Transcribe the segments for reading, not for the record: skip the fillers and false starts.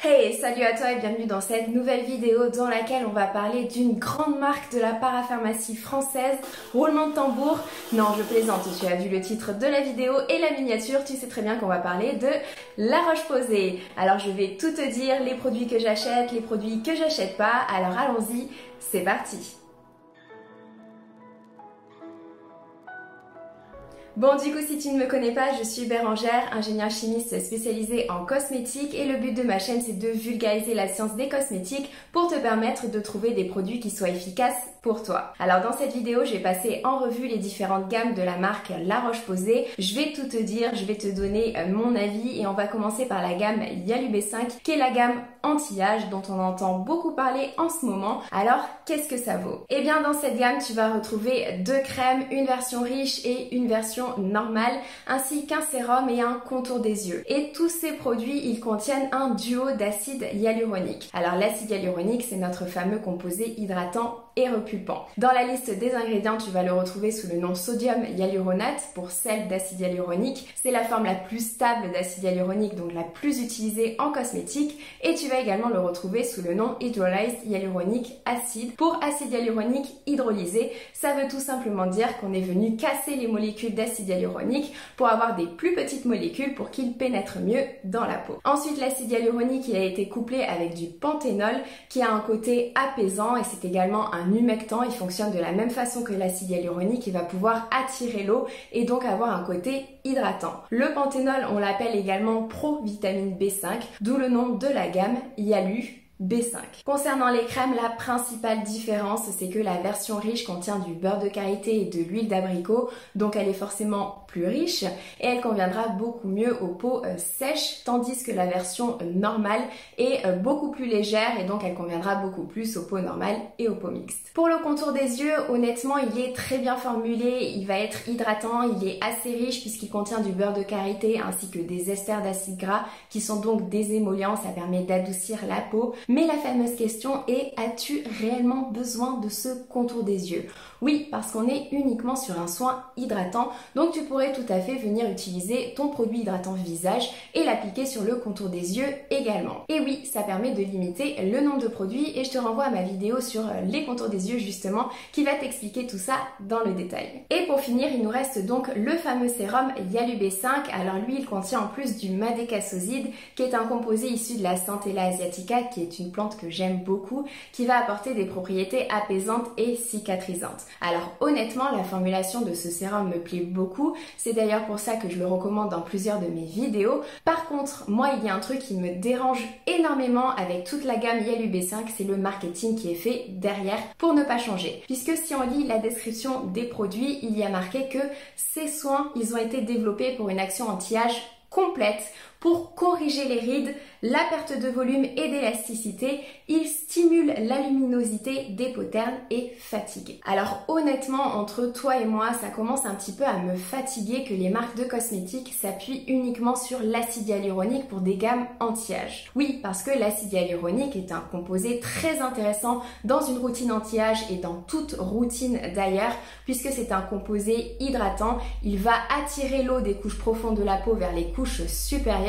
Hey, salut à toi et bienvenue dans cette nouvelle vidéo dans laquelle on va parler d'une grande marque de la parapharmacie française. Roulement de tambour. Non, je plaisante, tu as vu le titre de la vidéo et la miniature, tu sais très bien qu'on va parler de La Roche-Posay. Alors je vais tout te dire, les produits que j'achète, les produits que j'achète pas, alors allons-y, c'est parti. Bon, du coup, si tu ne me connais pas, je suis Bérangère, ingénieure chimiste spécialisée en cosmétiques et le but de ma chaîne, c'est de vulgariser la science des cosmétiques pour te permettre de trouver des produits qui soient efficaces pour toi. Alors, dans cette vidéo, j'ai passé en revue les différentes gammes de la marque La Roche-Posay. Je vais tout te dire, je vais te donner mon avis et on va commencer par la gamme Yalu B5 qui est la gamme anti-âge dont on entend beaucoup parler en ce moment. Alors, qu'est-ce que ça vaut? Eh bien, dans cette gamme, tu vas retrouver deux crèmes, une version riche et une version normale, ainsi qu'un sérum et un contour des yeux. Et tous ces produits, ils contiennent un duo d'acide hyaluronique. Alors l'acide hyaluronique, c'est notre fameux composé hydratant et repulpant. Dans la liste des ingrédients, tu vas le retrouver sous le nom sodium hyaluronate pour sel d'acide hyaluronique. C'est la forme la plus stable d'acide hyaluronique, donc la plus utilisée en cosmétique. Et tu vas également le retrouver sous le nom hydrolyzed hyaluronic acid pour acide hyaluronique hydrolysé. Ça veut tout simplement dire qu'on est venu casser les molécules d'acide hyaluronique pour avoir des plus petites molécules pour qu'ils pénètrent mieux dans la peau. Ensuite, l'acide hyaluronique, il a été couplé avec du panthénol qui a un côté apaisant et c'est également un humectant. Il fonctionne de la même façon que l'acide hyaluronique, il va pouvoir attirer l'eau et donc avoir un côté hydratant. Le panthénol, on l'appelle également pro-vitamine B5, d'où le nom de la gamme Yalu B5. Concernant les crèmes, la principale différence, c'est que la version riche contient du beurre de karité et de l'huile d'abricot, donc elle est forcément plus riche et elle conviendra beaucoup mieux aux peaux sèches, tandis que la version normale est beaucoup plus légère et donc elle conviendra beaucoup plus aux peaux normales et aux peaux mixtes. Pour le contour des yeux, honnêtement, il est très bien formulé, il va être hydratant, il est assez riche puisqu'il contient du beurre de karité ainsi que des esters d'acide gras qui sont donc des émollients, ça permet d'adoucir la peau. Mais la fameuse question est, as-tu réellement besoin de ce contour des yeux? Oui, parce qu'on est uniquement sur un soin hydratant, donc tu pourrais tout à fait venir utiliser ton produit hydratant visage et l'appliquer sur le contour des yeux également. Et oui, ça permet de limiter le nombre de produits et je te renvoie à ma vidéo sur les contours des yeux justement qui va t'expliquer tout ça dans le détail. Et pour finir, il nous reste donc le fameux sérum Yalu B5. Alors lui, il contient en plus du madécassoside qui est un composé issu de la Centella asiatica qui est une plante que j'aime beaucoup, qui va apporter des propriétés apaisantes et cicatrisantes. Alors honnêtement, la formulation de ce sérum me plaît beaucoup, c'est d'ailleurs pour ça que je le recommande dans plusieurs de mes vidéos. Par contre, moi il y a un truc qui me dérange énormément avec toute la gamme Yalu B5, c'est le marketing qui est fait derrière pour ne pas changer. Puisque si on lit la description des produits, il y a marqué que ces soins, ils ont été développés pour une action anti-âge complète, pour corriger les rides, la perte de volume et d'élasticité. Il stimule la luminosité des peaux ternes et fatiguées. Alors honnêtement, entre toi et moi, ça commence un petit peu à me fatiguer que les marques de cosmétiques s'appuient uniquement sur l'acide hyaluronique pour des gammes anti-âge. Oui, parce que l'acide hyaluronique est un composé très intéressant dans une routine anti-âge et dans toute routine d'ailleurs, puisque c'est un composé hydratant. Il va attirer l'eau des couches profondes de la peau vers les couches supérieures,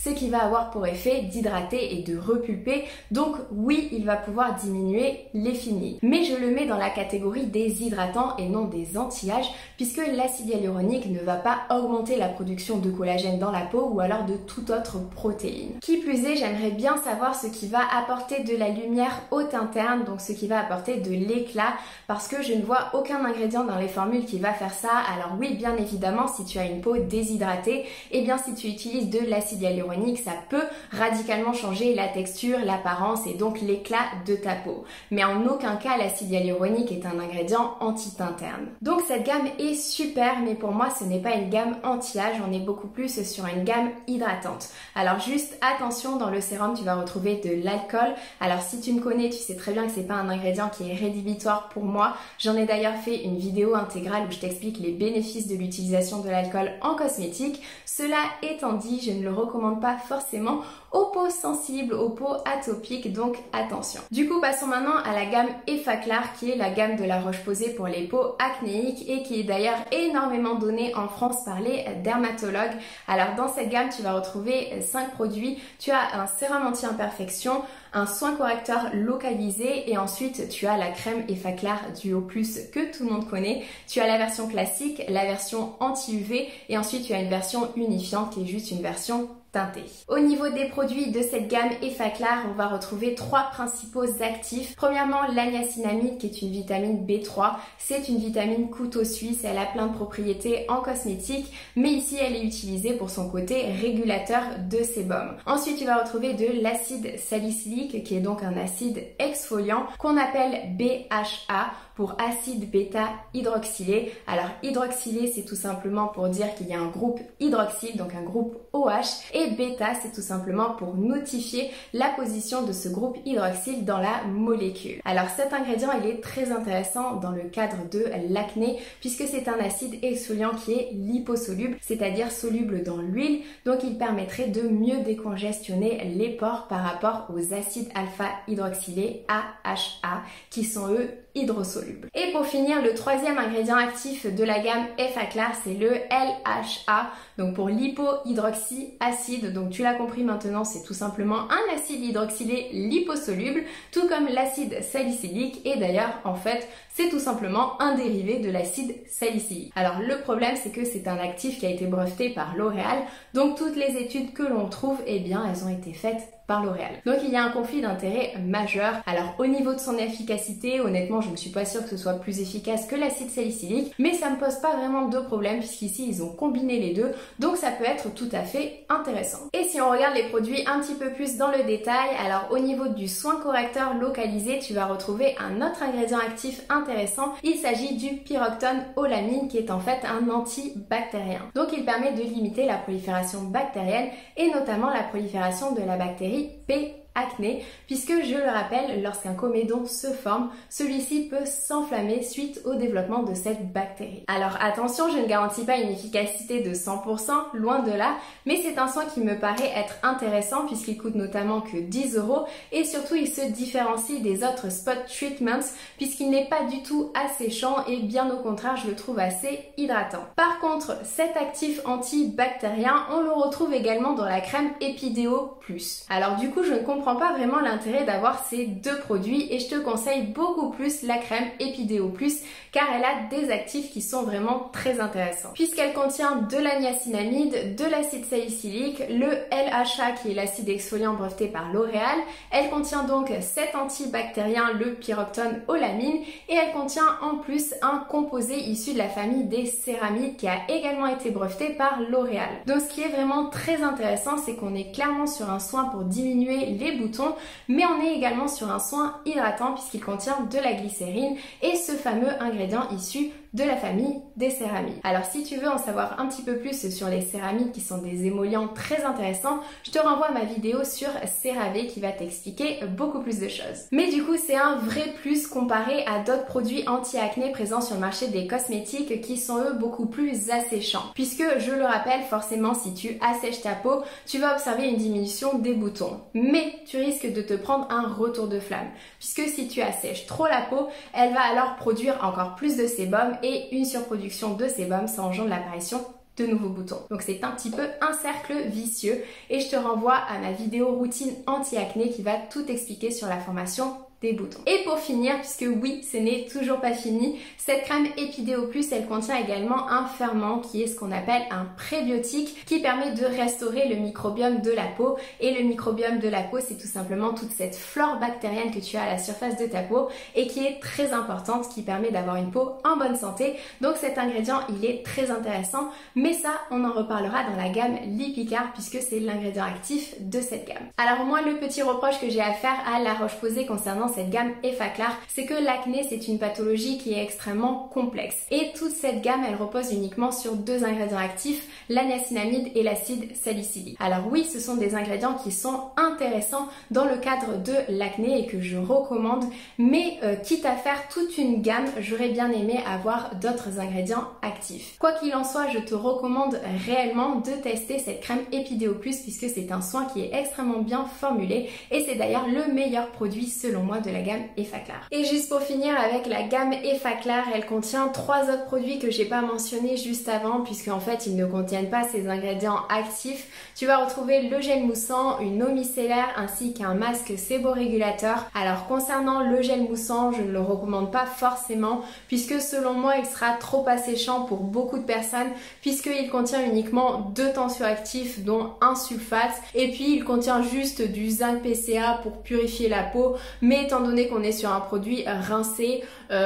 ce qui va avoir pour effet d'hydrater et de repulper. Donc oui, il va pouvoir diminuer les finis. Mais je le mets dans la catégorie des hydratants et non des anti-âge, puisque l'acide hyaluronique ne va pas augmenter la production de collagène dans la peau ou alors de toute autre protéine. Qui plus est, j'aimerais bien savoir ce qui va apporter de la lumière au teint terne, donc ce qui va apporter de l'éclat, parce que je ne vois aucun ingrédient dans les formules qui va faire ça. Alors oui, bien évidemment, si tu as une peau déshydratée, et bien si tu utilises de l'acide hyaluronique, ça peut radicalement changer la texture, l'apparence et donc l'éclat de ta peau. Mais en aucun cas, l'acide hyaluronique est un ingrédient anti-teint terne. Donc cette gamme est super, mais pour moi, ce n'est pas une gamme anti-âge, on est beaucoup plus sur une gamme hydratante. Alors juste attention, dans le sérum, tu vas retrouver de l'alcool. Alors si tu me connais, tu sais très bien que c'est pas un ingrédient qui est rédhibitoire pour moi. J'en ai d'ailleurs fait une vidéo intégrale où je t'explique les bénéfices de l'utilisation de l'alcool en cosmétique. Cela étant dit, je ne le recommande pas forcément aux peaux sensibles, aux peaux atopiques, donc attention. Du coup, passons maintenant à la gamme Effaclar qui est la gamme de la Roche-Posay pour les peaux acnéiques et qui est d'ailleurs énormément donnée en France par les dermatologues. Alors dans cette gamme, tu vas retrouver 5 produits. Tu as un sérum anti-imperfection, un soin correcteur localisé et ensuite tu as la crème Effaclar Duo Plus que tout le monde connaît. Tu as la version classique, la version anti-UV et ensuite tu as une version unifiante qui est juste une version teintée. Au niveau des produits de cette gamme Effaclar, on va retrouver 3 principaux actifs. Premièrement, l'agnacinamide qui est une vitamine B3. C'est une vitamine couteau suisse, elle a plein de propriétés en cosmétique, mais ici elle est utilisée pour son côté régulateur de sébum. Ensuite, tu vas retrouver de l'acide salicylique qui est donc un acide exfoliant qu'on appelle BHA pour acide bêta hydroxylé. Alors hydroxylé, c'est tout simplement pour dire qu'il y a un groupe hydroxyle, donc un groupe OH, et bêta, c'est tout simplement pour notifier la position de ce groupe hydroxyle dans la molécule. Alors cet ingrédient, il est très intéressant dans le cadre de l'acné puisque c'est un acide exfoliant qui est liposoluble, c'est-à-dire soluble dans l'huile, donc il permettrait de mieux décongestionner les pores par rapport aux acides alpha-hydroxylés AHA qui sont eux hydrosolubles. Et pour finir, le troisième ingrédient actif de la gamme Effaclar, c'est le LHA, donc pour lipohydroxyacide. Donc tu l'as compris maintenant, c'est tout simplement un acide hydroxylé liposoluble, tout comme l'acide salicylique. Et d'ailleurs, en fait, c'est tout simplement un dérivé de l'acide salicylique. Alors le problème, c'est que c'est un actif qui a été breveté par L'Oréal, donc toutes les études que l'on trouve, eh bien, elles ont été faites par L'Oréal. Donc il y a un conflit d'intérêt majeur. Alors au niveau de son efficacité, honnêtement je ne suis pas sûre que ce soit plus efficace que l'acide salicylique, mais ça ne pose pas vraiment de problème puisqu'ici ils ont combiné les deux, donc ça peut être tout à fait intéressant. Et si on regarde les produits un petit peu plus dans le détail, alors au niveau du soin correcteur localisé, tu vas retrouver un autre ingrédient actif intéressant. Il s'agit du pyroxone olamine qui est en fait un antibactérien. Donc il permet de limiter la prolifération bactérienne et notamment la prolifération de la bactérie P. acné, puisque je le rappelle, lorsqu'un comédon se forme, celui-ci peut s'enflammer suite au développement de cette bactérie. Alors attention, je ne garantis pas une efficacité de 100%, loin de là, mais c'est un soin qui me paraît être intéressant puisqu'il coûte notamment que 10 € et surtout il se différencie des autres spot treatments puisqu'il n'est pas du tout asséchant et bien au contraire, je le trouve assez hydratant. Par contre, cet actif antibactérien, on le retrouve également dans la crème Epidéo Plus. Alors du coup, je ne comprends pas vraiment l'intérêt d'avoir ces deux produits et je te conseille beaucoup plus la crème Epidéo Plus car elle a des actifs qui sont vraiment très intéressants. Puisqu'elle contient de la niacinamide, de l'acide salicylique, le LHA qui est l'acide exfoliant breveté par L'Oréal, elle contient donc cet antibactérien, le pyroxone olamine, et elle contient en plus un composé issu de la famille des céramides qui a également été breveté par L'Oréal. Donc ce qui est vraiment très intéressant, c'est qu'on est clairement sur un soin pour diminuer les boutons, mais on est également sur un soin hydratant puisqu'il contient de la glycérine et ce fameux ingrédient issu de la famille des céramides. Alors si tu veux en savoir un petit peu plus sur les céramides qui sont des émollients très intéressants, je te renvoie à ma vidéo sur CeraVe qui va t'expliquer beaucoup plus de choses. Mais du coup c'est un vrai plus comparé à d'autres produits anti-acné présents sur le marché des cosmétiques qui sont eux beaucoup plus asséchants. Puisque je le rappelle, forcément si tu assèches ta peau, tu vas observer une diminution des boutons. Mais tu risques de te prendre un retour de flamme. Puisque si tu assèches trop la peau, elle va alors produire encore plus de sébum et une surproduction de sébum, ça engendre l'apparition de nouveaux boutons. Donc c'est un petit peu un cercle vicieux et je te renvoie à ma vidéo routine anti-acné qui va tout expliquer sur la formation des boutons. Et pour finir, puisque oui, ce n'est toujours pas fini, cette crème Epidéo Plus, elle contient également un ferment qui est ce qu'on appelle un prébiotique qui permet de restaurer le microbiome de la peau. Et le microbiome de la peau, c'est tout simplement toute cette flore bactérienne que tu as à la surface de ta peau et qui est très importante, qui permet d'avoir une peau en bonne santé. Donc cet ingrédient, il est très intéressant, mais ça, on en reparlera dans la gamme Lipicard puisque c'est l'ingrédient actif de cette gamme. Alors moi, le petit reproche que j'ai à faire à La Roche-Posay concernant cette gamme Effaclar, c'est que l'acné c'est une pathologie qui est extrêmement complexe. Et toute cette gamme elle repose uniquement sur deux ingrédients actifs, la niacinamide et l'acide salicylique. Alors oui, ce sont des ingrédients qui sont intéressants dans le cadre de l'acné et que je recommande, mais quitte à faire toute une gamme, j'aurais bien aimé avoir d'autres ingrédients actifs. Quoi qu'il en soit, je te recommande réellement de tester cette crème Epidéo Plus puisque c'est un soin qui est extrêmement bien formulé et c'est d'ailleurs le meilleur produit selon moi de la gamme Effaclar. Et juste pour finir avec la gamme Effaclar, elle contient 3 autres produits que j'ai pas mentionnés juste avant puisque en fait ils ne contiennent pas ces ingrédients actifs. Tu vas retrouver le gel moussant, une eau micellaire ainsi qu'un masque séborégulateur. Alors concernant le gel moussant, je ne le recommande pas forcément puisque selon moi il sera trop asséchant pour beaucoup de personnes puisqu'il contient uniquement 2 tensioactifs dont un sulfate et puis il contient juste du zinc PCA pour purifier la peau, mais étant donné qu'on est sur un produit rincé,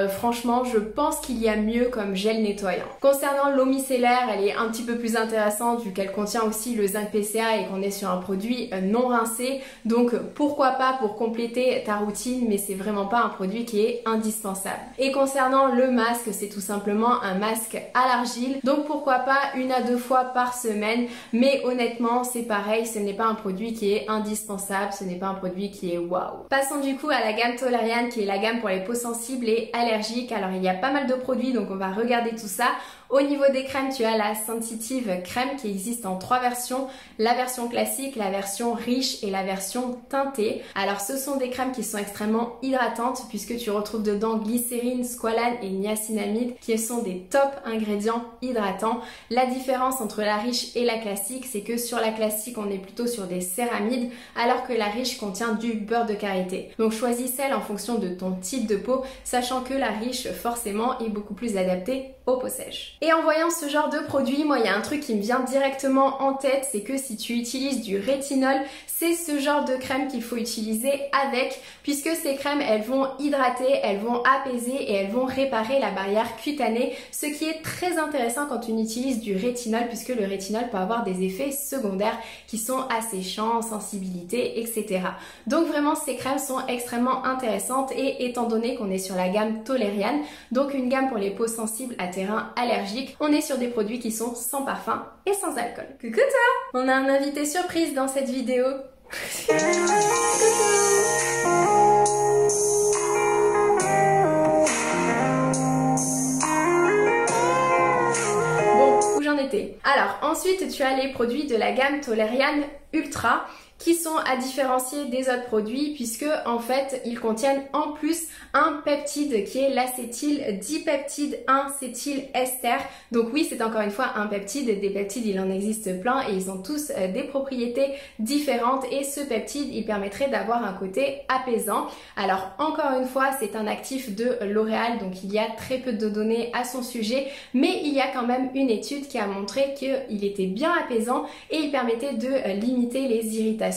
franchement je pense qu'il y a mieux comme gel nettoyant. Concernant l'eau micellaire, elle est un petit peu plus intéressante vu qu'elle contient aussi le zinc PCA et qu'on est sur un produit non rincé, donc pourquoi pas pour compléter ta routine, mais c'est vraiment pas un produit qui est indispensable. Et concernant le masque, c'est tout simplement un masque à l'argile, donc pourquoi pas 1 à 2 fois par semaine, mais honnêtement c'est pareil, ce n'est pas un produit qui est indispensable, ce n'est pas un produit qui est waouh. Passons du coup à la gamme Toleriane qui est la gamme pour les peaux sensibles et allergiques. Alors il y a pas mal de produits donc on va regarder tout ça. Au niveau des crèmes, tu as la Sensitive crème qui existe en 3 versions, la version classique, la version riche et la version teintée. Alors ce sont des crèmes qui sont extrêmement hydratantes puisque tu retrouves dedans glycérine, squalane et niacinamide qui sont des top ingrédients hydratants. La différence entre la riche et la classique, c'est que sur la classique on est plutôt sur des céramides alors que la riche contient du beurre de karité. Donc choisis celle en fonction de ton type de peau, sachant que la riche forcément est beaucoup plus adaptée aux peaux sèches. Et en voyant ce genre de produit, moi il y a un truc qui me vient directement en tête, c'est que si tu utilises du rétinol, c'est ce genre de crème qu'il faut utiliser avec, puisque ces crèmes elles vont hydrater, elles vont apaiser et elles vont réparer la barrière cutanée, ce qui est très intéressant quand on utilise du rétinol puisque le rétinol peut avoir des effets secondaires qui sont asséchants, sensibilité, etc. Donc vraiment ces crèmes sont extrêmement intéressantes et étant donné qu'on est sur la gamme Toleriane, donc une gamme pour les peaux sensibles à terrain allergique, on est sur des produits qui sont sans parfum et sans alcool. Coucou toi! On a un invité surprise dans cette vidéo. Bon, où j'en étais? Alors ensuite tu as les produits de la gamme Toleriane Ultra qui sont à différencier des autres produits puisque en fait ils contiennent en plus un peptide qui est l'acétyl-dipeptide 1-cétylester. Donc oui, c'est encore une fois un peptide, des peptides il en existe plein et ils ont tous des propriétés différentes et ce peptide il permettrait d'avoir un côté apaisant. Alors encore une fois c'est un actif de L'Oréal donc il y a très peu de données à son sujet, mais il y a quand même une étude qui a montré qu'il était bien apaisant et il permettait de limiter les irritations.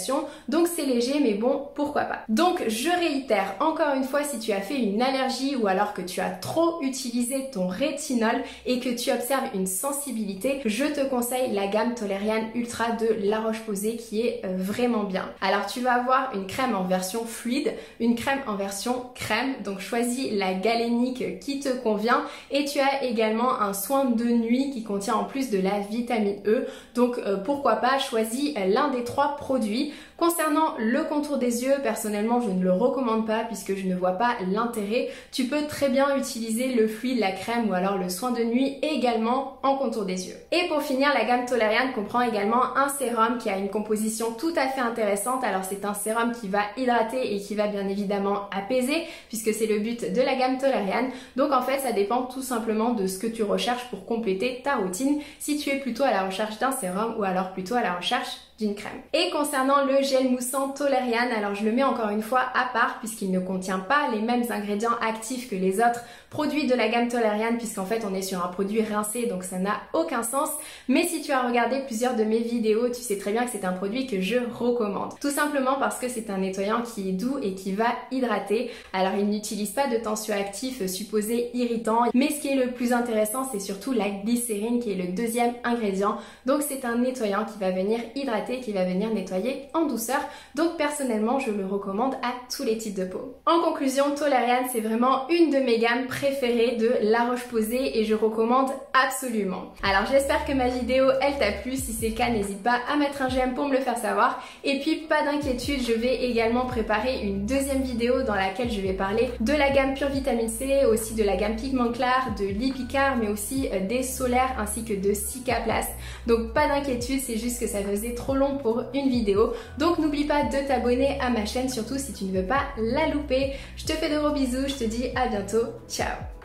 Donc c'est léger mais bon, pourquoi pas. Donc je réitère encore une fois, si tu as fait une allergie ou alors que tu as trop utilisé ton rétinol et que tu observes une sensibilité, je te conseille la gamme Toleriane Ultra de La Roche-Posay qui est vraiment bien. Alors tu vas avoir une crème en version fluide, une crème en version crème, donc choisis la galénique qui te convient et tu as également un soin de nuit qui contient en plus de la vitamine E, donc pourquoi pas choisis l'un des 3 produits. Concernant le contour des yeux, personnellement je ne le recommande pas puisque je ne vois pas l'intérêt. Tu peux très bien utiliser le fluide, la crème ou alors le soin de nuit également en contour des yeux. Et pour finir, la gamme Toleriane comprend également un sérum qui a une composition tout à fait intéressante. Alors c'est un sérum qui va hydrater et qui va bien évidemment apaiser puisque c'est le but de la gamme Toleriane. Donc en fait ça dépend tout simplement de ce que tu recherches pour compléter ta routine, si tu es plutôt à la recherche d'un sérum ou alors plutôt à la recherche d'une crème. Et concernant le gel moussant Toleriane, alors je le mets encore une fois à part puisqu'il ne contient pas les mêmes ingrédients actifs que les autres produits de la gamme Toleriane puisqu'en fait on est sur un produit rincé donc ça n'a aucun sens. Mais si tu as regardé plusieurs de mes vidéos, tu sais très bien que c'est un produit que je recommande. Tout simplement parce que c'est un nettoyant qui est doux et qui va hydrater. Alors il n'utilise pas de tensioactifs supposés irritants, mais ce qui est le plus intéressant c'est surtout la glycérine qui est le deuxième ingrédient. Donc c'est un nettoyant qui va venir hydrater hydraté qui va venir nettoyer en douceur. Donc personnellement, je le recommande à tous les types de peau. En conclusion, Toleriane, c'est vraiment une de mes gammes préférées de La Roche-Posay et je recommande absolument. Alors j'espère que ma vidéo, elle t'a plu. Si c'est le cas, n'hésite pas à mettre un j'aime pour me le faire savoir. Et puis pas d'inquiétude, je vais également préparer une deuxième vidéo dans laquelle je vais parler de la gamme Pure Vitamine C, aussi de la gamme Pigment Clair, de l'Ipicar, mais aussi des solaires ainsi que de Cicaplast. Donc pas d'inquiétude, c'est juste que ça faisait trop long pour une vidéo. Donc n'oublie pas de t'abonner à ma chaîne, surtout si tu ne veux pas la louper. Je te fais de gros bisous, je te dis à bientôt, ciao!